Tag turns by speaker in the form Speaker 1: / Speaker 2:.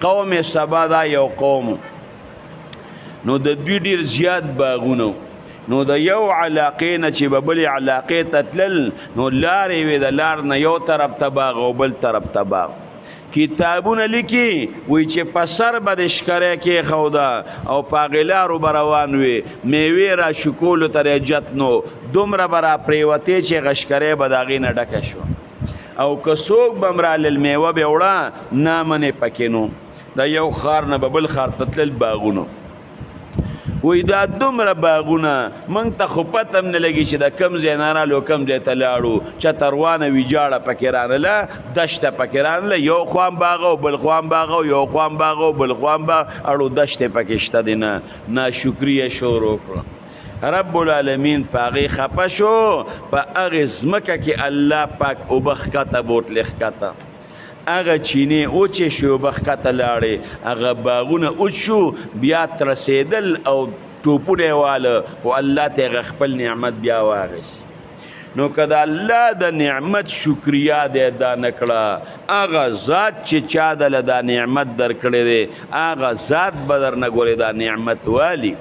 Speaker 1: قوم سبا دا یو قوم نو د دوی ډیر زیات باغونه نو د یو علاقې نه چې به بلې علاقې ته تلل نو لارې وې د لار نه یو طرف ته باغ او بل طرف ته باغ کتابونه لیکي وی چې په سر به د شکرۍ کېښوده او په هغې لارو به روان وي میوې را شکولو ته رجت نو دومره به را پرېوتې چې هغه شکرۍ به د هغې نه ډکه شوه او که څوک به م رالل میوه به وړه نامنې پکې نو د یو ښار نه به بل ښار ته تلل باغونو وی دا دومره باغونه موږ ته خو پته هم نه لګي چې د کم ځای نه رالو کم ځای ته لاړو چتروانه ویجاړه پکې رانله دشته پکې رانله یو خوام باغ او بل خوام باغ او یو خوام باغ او بل خوام باغ اړو دشتې پکې شته دی نه ناشکریه شروع کړه رب العالمین په هغې خفه شو په هغې ځمکه کې الله پاک اوبه ښکته بوتلې ښکته هغه چینې اوچې شو اوبه ښکته لاړې هغه باغونه اوچ شو بیا ترسېدل او ټوپونه یې واله خو الله ته هغه خپل نعمت بیا واغېست نو که د الله د نعمت شکریا دی ادا نه کړه هغه ذات چې چا دله دا نعمت درکړی دی هغه ذات به درنه ګورې دا نعمت والي